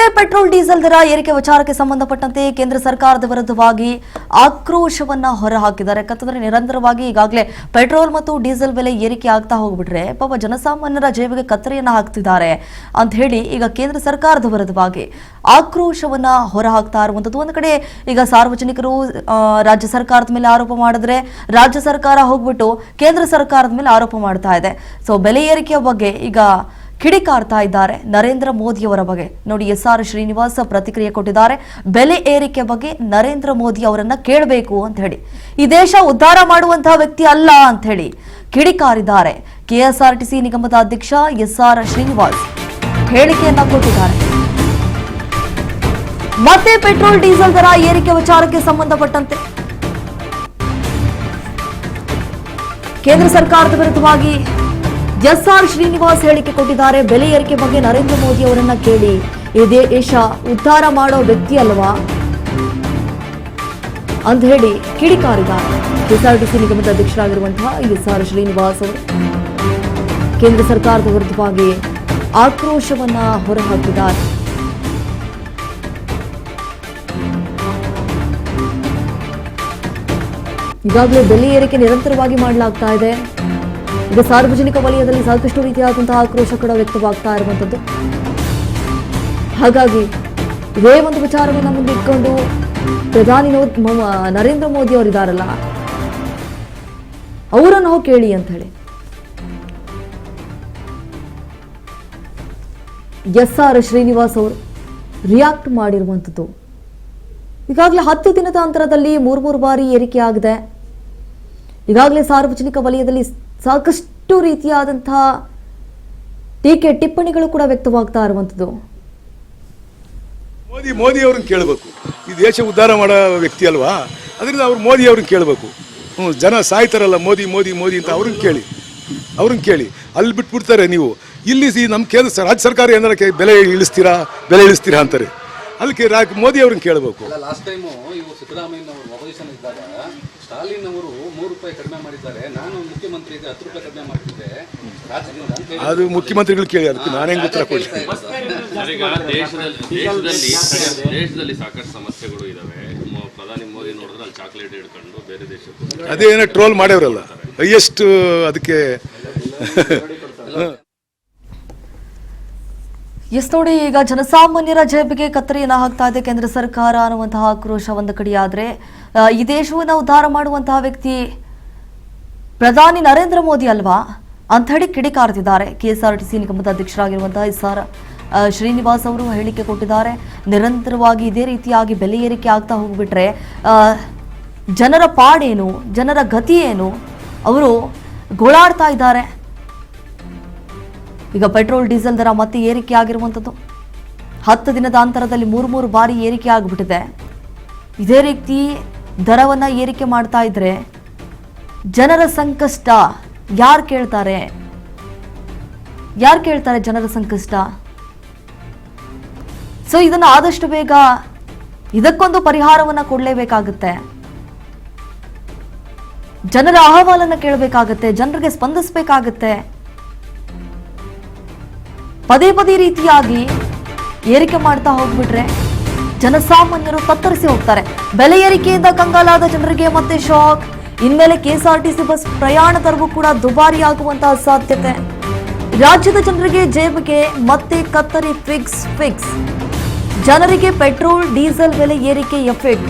ಮತ್ತೆ petrol diesel ದರ ಏರಿಕೆ ವಿಚಾರಕ್ಕೆ ಸಂಬಂಧಪಟ್ಟಂತೆ ಕೇಂದ್ರ ಸರ್ಕಾರದ ವಿರುದ್ಧವಾಗಿ ಆಕ್ರೋಶವನ್ನ ಹೊರಹಾಕಿದ್ದಾರೆ. ಯಾಕಂತಂದ್ರೆ ನಿರಂತರವಾಗಿ ಈಗಾಗಲೇ ಪೆಟ್ರೋಲ್ ಮತ್ತು ಡೀಸೆಲ್ ಬೆಲೆ ಏರಿಕೆ ಆಗ್ತಾ ಹೋಗ್ಬಿಟ್ರೆ ಪಾಪ ಜನಸಾಮಾನ್ಯರ ಜೇಬಿಗೆ ಕತ್ತರಿಯನ್ನ ಹಾಕ್ತಿದ್ದಾರೆ ಅಂತ ಹೇಳಿ ಈಗ ಕೇಂದ್ರ ಸರ್ಕಾರದ ವಿರುದ್ಧವಾಗಿ ಆಕ್ರೋಶವನ್ನ ಹೊರಹಾಕ್ತಾ ಇರುವಂತದ್ದು. ಒಂದು ಕಡೆ ಈಗ ಸಾರ್ವಜನಿಕರು ರಾಜ್ಯ ಸರ್ಕಾರದ ಮೇಲೆ ಆರೋಪ ಮಾಡಿದ್ರೆ ರಾಜ್ಯ ಸರ್ಕಾರ ಹೋಗ್ಬಿಟ್ಟು ಕೇಂದ್ರ ಸರ್ಕಾರದ ಮೇಲೆ ಆರೋಪ ಮಾಡ್ತಾ ಇದೆ. ಸೊ ಬೆಲೆ ಏರಿಕೆಯ ಬಗ್ಗೆ ಈಗ ಕಿಡಿಕಾರ್ತಾ ಇದ್ದಾರೆ ನರೇಂದ್ರ ಮೋದಿ ಅವರ ಬಗ್ಗೆ. ನೋಡಿ, ಎಸ್ಆರ್ ಶ್ರೀನಿವಾಸ್ ಪ್ರತಿಕ್ರಿಯೆ ಕೊಟ್ಟಿದ್ದಾರೆ. ಬೆಲೆ ಏರಿಕೆ ಬಗ್ಗೆ ನರೇಂದ್ರ ಮೋದಿ ಅವರನ್ನ ಕೇಳಬೇಕು ಅಂತ ಹೇಳಿ, ಈ ದೇಶ ಉದ್ಧಾರ ಮಾಡುವಂತಹ ವ್ಯಕ್ತಿ ಅಲ್ಲ ಅಂತ ಹೇಳಿ ಕಿಡಿಕಾರಿದ್ದಾರೆ. ಕೆಎಸ್ಆರ್ಟಿಸಿ ನಿಗಮದ ಅಧ್ಯಕ್ಷ ಎಸ್ಆರ್ ಶ್ರೀನಿವಾಸ್ ಹೇಳಿಕೆಯನ್ನ ಕೊಟ್ಟಿದ್ದಾರೆ. ಮತ್ತೆ ಪೆಟ್ರೋಲ್ ಡೀಸೆಲ್ ದರ ಏರಿಕೆ ವಿಚಾರಕ್ಕೆ ಸಂಬಂಧಪಟ್ಟಂತೆ ಕೇಂದ್ರ ಸರ್ಕಾರದ ವಿರುದ್ಧವಾಗಿ ಎಸ್ಆರ್ ಶ್ರೀನಿವಾಸ್ ಹೇಳಿಕೆ ಕೊಟ್ಟಿದ್ದಾರೆ. ಬೆಲೆ ಏರಿಕೆ ಬಗ್ಗೆ ನರೇಂದ್ರ ಮೋದಿ ಅವರನ್ನ ಕೇಳಿ, ಈ ದೇಶ ಉದ್ಧಾರ ಮಾಡೋ ವ್ಯಕ್ತಿ ಅಲ್ವಾ ಅಂತ ಹೇಳಿ ಕಿಡಿಕಾರಿದ್ದಾರೆ. ಕೆಎಸ್ಆರ್ಟಿಸಿ ನಿಗಮದ ಅಧ್ಯಕ್ಷರಾಗಿರುವಂತಹ ಎಸ್ಆರ್ ಶ್ರೀನಿವಾಸ್ ಅವರು ಕೇಂದ್ರ ಸರ್ಕಾರದ ವಿರುದ್ಧವಾಗಿ ಆಕ್ರೋಶವನ್ನ ಹೊರಹಾಕಿದ್ದಾರೆ. ಈಗಾಗಲೇ ಬೆಲೆ ಏರಿಕೆ ನಿರಂತರವಾಗಿ ಮಾಡಲಾಗ್ತಾ ಇದೆ. ಈಗ ಸಾರ್ವಜನಿಕ ವಲಯದಲ್ಲಿ ಸಾಕಷ್ಟು ರೀತಿಯಾದಂತಹ ಆಕ್ರೋಶ ಕೂಡ ವ್ಯಕ್ತವಾಗ್ತಾ ಇರುವಂತದ್ದು. ಹಾಗಾಗಿ ಇದೇ ಒಂದು ವಿಚಾರವನ್ನ ಮುಂದಿಟ್ಕೊಂಡು ಪ್ರಧಾನಿ ನರೇಂದ್ರ ಮೋದಿ ಅವರಿದ್ದಾರಲ್ಲ, ಅವರನ್ನು ಹೋಗಿ ಕೇಳಿ ಅಂತ ಹೇಳಿ ಎಸ್ಆರ್ ಶ್ರೀನಿವಾಸ್ ಅವರು ರಿಯಾಕ್ಟ್ ಮಾಡಿರುವಂಥದ್ದು. ಈಗಾಗಲೇ 10 ದಿನದ ಅಂತರದಲ್ಲಿ 3 ಬಾರಿ ಏರಿಕೆ ಆಗಿದೆ. ಈಗಾಗಲೇ ಸಾರ್ವಜನಿಕ ವಲಯದಲ್ಲಿ ಸಾಕಷ್ಟು ರೀತಿಯಾದಂತಹ ಟೀಕೆ ಟಿಪ್ಪಣಿಗಳು ಕೂಡ ವ್ಯಕ್ತವಾಗ್ತಾ ಇರುವಂಥದ್ದು. ಮೋದಿ ಅವ್ರನ್ನ ಕೇಳಬೇಕು. ಈ ದೇಶ ಉದ್ಧಾರ ಮಾಡೋ ವ್ಯಕ್ತಿ ಅಲ್ವಾ, ಅದರಿಂದ ಅವ್ರು ಮೋದಿ ಅವ್ರನ್ನ ಕೇಳಬೇಕು. ಜನ ಸಾಯ್ತಾರಲ್ಲ ಮೋದಿ ಮೋದಿ ಮೋದಿ ಅಂತ ಅವ್ರನ್ನ ಕೇಳಿ ಅಲ್ಲಿ ಬಿಟ್ಬಿಡ್ತಾರೆ. ನೀವು ಇಲ್ಲಿ ನಮ್ಮ ಕೇಂದ್ರ ರಾಜ್ಯ ಸರ್ಕಾರ ಏನಾರ ಬೆಲೆ ಇಳಿಸ್ತೀರಾ ಅಂತಾರೆ. ಅದಕ್ಕೆ ಮೋದಿ ಅವ್ರನ್ನ ಕೇಳಬೇಕು. ಲಾಸ್ಟ್ ಟೈಮ್ ಇವರು ಸಿದ್ದರಾಮಯ್ಯ ಅವರು ಅಪೋಸಿಷನ್ ಇದ್ದಾಗ ಸ್ಟಾಲಿನ್ ಅವರು 3 ರೂಪಾಯಿ ಕಡಿಮೆ ಮಾಡಿದ್ದಾರೆ, ನಾನು ಮುಖ್ಯಮಂತ್ರಿ ಇದ್ದೆ 10 ರೂಪಾಯಿ ಕಡಿಮೆ ಮಾಡಿದ್ದೆ ರಾಜ್ಯದಿಂದ. ಅದು ಮುಖ್ಯಮಂತ್ರಿಗಳು ಕೇಳಿ, ಅದಕ್ಕೆ ನಾನೇನು ಉತ್ತರ ಕೊಡ್ತೀನಿ. ದೇಶದಲ್ಲಿ ಸಾಕಷ್ಟು ಸಮಸ್ಯೆಗಳು ಇದಾವೆ. ಪ್ರಧಾನಿ ಮೋದಿ ನೋಡಿದ್ರೆ ಅಲ್ಲಿ ಚಾಕ್ಲೇಟ್ ಹಿಡ್ಕೊಂಡು ಬೇರೆ ದೇಶಕ್ಕೆ ಅದೇನೋ ಟ್ರೋಲ್ ಮಾಡ್ಯವರಲ್ಲ, ಹೈಯೆಸ್ಟ್ ಅದಕ್ಕೆ. ನೋಡಿ, ಈಗ ಜನಸಾಮಾನ್ಯರ ಜೇಬಿಗೆ ಕತ್ತರಿಯನ್ನ ಹಾಕ್ತಾ ಇದೆ ಕೇಂದ್ರ ಸರ್ಕಾರ ಅನ್ನುವಂತಹ ಆಕ್ರೋಶ ಒಂದು ಕಡೆಯಾದ್ರೆ, ಈ ದೇಶವನ್ನ ಉದ್ಧಾರ ಮಾಡುವಂತಹ ವ್ಯಕ್ತಿ ಪ್ರಧಾನಿ ನರೇಂದ್ರ ಮೋದಿ ಅಲ್ವಾ ಅಂತ ಹೇಳಿ ಕಿಡಿಕಾರ್ತಿದ್ದಾರೆ. ಕೆಎಸ್ಆರ್ಟಿಸಿ ನಿಗಮದ ಅಧ್ಯಕ್ಷರಾಗಿರುವಂತಹ ಎಸ್ಆರ್ ಶ್ರೀನಿವಾಸ್ ಅವರು ಹೇಳಿಕೆ ಕೊಟ್ಟಿದ್ದಾರೆ. ನಿರಂತರವಾಗಿ ಇದೇ ರೀತಿಯಾಗಿ ಬೆಲೆ ಏರಿಕೆ ಆಗ್ತಾ ಹೋಗ್ಬಿಟ್ರೆ ಜನರ ಪಾಡೇನು, ಜನರ ಗತಿ ಏನು, ಅವರು ಗೋಳಾಡ್ತಾ ಇದ್ದಾರೆ. ಈಗ ಪೆಟ್ರೋಲ್ ಡೀಸೆಲ್ ದರ ಮತ್ತೆ ಏರಿಕೆ ಆಗಿರುವಂಥದ್ದು. 10 ದಿನದ ಅಂತರದಲ್ಲಿ 3 ಬಾರಿ ಏರಿಕೆ ಆಗಿಬಿಟ್ಟಿದೆ. ಇದೇ ರೀತಿ ದರವನ್ನ ಏರಿಕೆ ಮಾಡ್ತಾ ಇದ್ರೆ ಜನರ ಸಂಕಷ್ಟ ಯಾರು ಕೇಳ್ತಾರೆ ಜನರ ಸಂಕಷ್ಟ? ಸೊ ಇದನ್ನು ಆದಷ್ಟು ಬೇಗ ಇದಕ್ಕೊಂದು ಪರಿಹಾರವನ್ನ ಕೊಡಲೇಬೇಕಾಗುತ್ತೆ. ಜನರ ಅಹವಾಲನ್ನ ಕೇಳಬೇಕಾಗತ್ತೆ, ಜನರಿಗೆ ಸ್ಪಂದಿಸಬೇಕಾಗತ್ತೆ. ಪದೇ ರೀತಿಯಾಗಿ ಏರಿಕೆ ಮಾಡ್ತಾ ಹೋಗ್ಬಿಟ್ರೆ ಜನಸಾಮಾನ್ಯರು ತತ್ತರಿಸಿ ಹೋಗ್ತಾರೆ. ಬೆಲೆ ಏರಿಕೆಯಿಂದ ಕಂಗಾಲಾದ ಜನರಿಗೆ ಮತ್ತೆ ಶಾಕ್. ಇನ್ಮೇಲೆ ಕೆಎಸ್ಆರ್ಟಿಸಿ ಬಸ್ ಪ್ರಯಾಣ ದರವೂ ಕೂಡ ದುಬಾರಿ ಆಗುವಂತಹ ಸಾಧ್ಯತೆ. ರಾಜ್ಯದ ಜನರಿಗೆ ಜೇಬಿಗೆ ಮತ್ತೆ ಕತ್ತರಿ ಫಿಕ್ಸ್. ಜನರಿಗೆ ಪೆಟ್ರೋಲ್ ಡೀಸೆಲ್ ಬೆಲೆ ಏರಿಕೆ ಎಫೆಕ್ಟ್.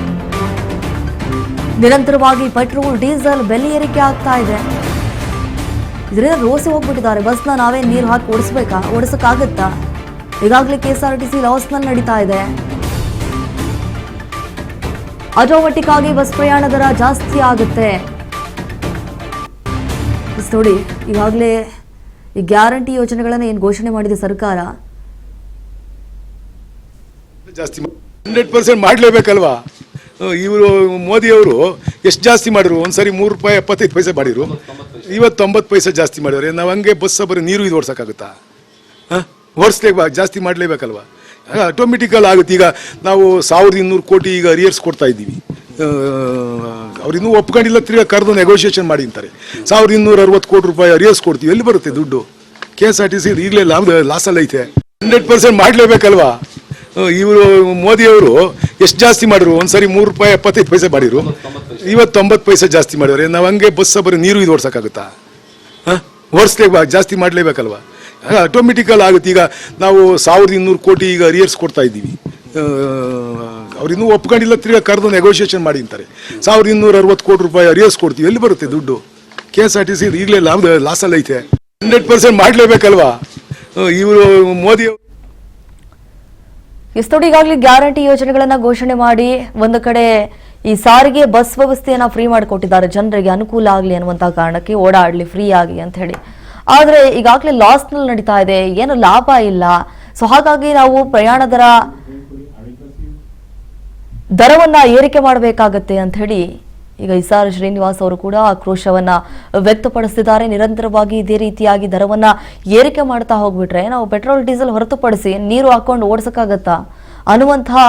ನಿರಂತರವಾಗಿ ಪೆಟ್ರೋಲ್ ಡೀಸೆಲ್ ಬೆಲೆ ಏರಿಕೆ ಆಗ್ತಾ ಇದೆ. ಇದರಿಂದ ರೋಸಿ ಹೋಗ್ಬಿಟ್ಟಿದ್ದಾರೆ. ಬಸ್ನ ನಾವೇ ನೀರು ಹಾಕಿ ಓಡಿಸಕ್ಕಾಗತ್ತಾ? ಈಗಾಗಲೇ ಕೆಎಸ್ಆರ್ಟಿಸಿ ಲಾಸ್ನಲ್ಲಿ ನಡೀತಾ ಇದೆ. ಆಟೋಮೆಟಿಕ್ ಆಗಿ ಬಸ್ ಪ್ರಯಾಣ ದರ ಜಾಸ್ತಿ ಆಗುತ್ತೆ. ನೋಡಿ, ಈಗಾಗಲೇ ಈ ಗ್ಯಾರಂಟಿ ಯೋಜನೆಗಳನ್ನ ಏನು ಘೋಷಣೆ ಮಾಡಿದೆ ಸರ್ಕಾರ, ಜಾಸ್ತಿ 100% ಮಾಡಲೇಬೇಕಲ್ವಾ? ಇವರು ಮೋದಿ ಅವರು ಎಷ್ಟು ಜಾಸ್ತಿ ಮಾಡಿದ್ರು? ಒಂದ್ಸರಿ 3 ರೂಪಾಯಿ 75 ಪೈಸೆ ಮಾಡಿದ್ರು, ಇವತ್ತು 90 ಪೈಸೆ ಜಾಸ್ತಿ ಮಾಡಿದ್ರೆ ನಾವು ಹಂಗೆ ಬಸ್ ಬರೀ ನೀರು ಇದು ಓಡಿಸೋಕ್ಕಾಗುತ್ತಾ? ಜಾಸ್ತಿ ಮಾಡಲೇಬೇಕಲ್ವಾ? ಆಟೋಮೆಟಿಕಲ್ ಆಗುತ್ತೆ. ಈಗ ನಾವು 1200 ಕೋಟಿ ಈಗ ಅರಿಯರ್ಸ್ ಕೊಡ್ತಾ ಇದ್ದೀವಿ. ಅವ್ರು ಇನ್ನೂ ಒಪ್ಕೊಂಡಿಲ್ಲ, ತಿರ್ಗಾ ಕರೆದು ನೆಗೋಷಿಯೇಷನ್ ಮಾಡಿ ಅಂತಾರೆ. 1260 ಕೋಟಿ ರೂಪಾಯಿ ಅರಿಯರ್ಸ್ ಕೊಡ್ತೀವಿ, ಎಲ್ಲಿ ಬರುತ್ತೆ ದುಡ್ಡು? KSRTC ಈಗಲೇ ಲಾಸಲ್ಲಿ ಐತೆ. 100% ಮಾಡಲೇಬೇಕಲ್ವಾ? ಇವರು ಮೋದಿಯವರು ಎಷ್ಟು ಜಾಸ್ತಿ ಮಾಡಿದ್ರು ಒಂದ್ಸರಿ ₹3.75 ಮಾಡಿದ್ರು, ಇವತ್ತು 90 ಪೈಸೆ ಜಾಸ್ತಿ ಮಾಡಿದ್ರೆ ನಾವು ಹಂಗೆ ಬಸ್ ಬರೀ ನೀರು ಇದು ಓಡಿಸೋಕ್ಕಾಗುತ್ತಾ? ಓಡಿಸ್ಲೇಬೇಕು, ಜಾಸ್ತಿ ಮಾಡಲೇಬೇಕಲ್ವ? ಆಟೋಮೆಟಿಕಲ್ ಆಗುತ್ತೆ. ಈಗ ನಾವು 1200 ಕೋಟಿ ಈಗ ಅರಿಯರ್ಸ್ ಕೊಡ್ತಾ ಇದ್ದೀವಿ, ಅವ್ರು ಇನ್ನೂ ಒಪ್ಕೊಂಡಿಲ್ಲ, ತಿರ್ಗಾ ಕರೆದು ನೆಗೋಷಿಯೇಷನ್ ಮಾಡಿ ಅಂತಾರೆ. 1260 ಕೋಟಿ ರೂಪಾಯಿ ಅರಿಯರ್ಸ್ ಕೊಡ್ತೀವಿ, ಎಲ್ಲಿ ಬರುತ್ತೆ ದುಡ್ಡು? KSRTC ಈಗಲೇ ಲಾಸಲ್ಲಿ ಐತೆ. 100% ಮಾಡಲೇಬೇಕಲ್ವಾ ಇವರು ಮೋದಿ? ನೋಡಿ, ಈಗಾಗಲೇ ಗ್ಯಾರಂಟಿ ಯೋಜನೆಗಳನ್ನ ಘೋಷಣೆ ಮಾಡಿ ಒಂದು ಕಡೆ ಈ ಸಾರಿಗೆ ಬಸ್ ವ್ಯವಸ್ಥೆಯನ್ನ ಫ್ರೀ ಮಾಡಿಕೊಟ್ಟಿದ್ದಾರೆ, ಜನರಿಗೆ ಅನುಕೂಲ ಆಗಲಿ ಅನ್ನುವಂತ ಕಾರಣಕ್ಕೆ, ಓಡಾಡ್ಲಿ ಫ್ರೀ ಆಗಿ ಅಂತ ಹೇಳಿ. ಆದ್ರೆ ಈಗಾಗಲೇ ಲಾಸ್ ನಲ್ಲಿ ನಡೀತಾ ಇದೆ, ಏನು ಲಾಭ ಇಲ್ಲ. ಸೊ ಹಾಗಾಗಿ ನಾವು ಪ್ರಯಾಣ ದರವನ್ನ ಏರಿಕೆ ಮಾಡಬೇಕಾಗತ್ತೆ ಅಂತ ಹೇಳಿ ಈಗ ಇಸಾರ್ ಶ್ರೀನಿವಾಸ್ ಅವರು ಕೂಡ ಆಕ್ರೋಶವನ್ನ ವ್ಯಕ್ತಪಡಿಸಿದ್ದಾರೆ. ನಿರಂತರವಾಗಿ ಇದೇ ರೀತಿಯಾಗಿ ದರವನ್ನ ಏರಿಕೆ ಮಾಡ್ತಾ ಹೋಗ್ಬಿಟ್ರೆ ನಾವು ಪೆಟ್ರೋಲ್ ಡೀಸೆಲ್ ಹೊರತುಪಡಿಸಿ ನೀರು ಹಾಕೊಂಡು ಓಡಿಸಕ್ಕಾಗತ್ತಾ ಅನ್ನುವಂತಹ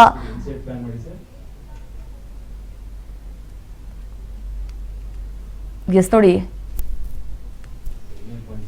ನೋಡಿ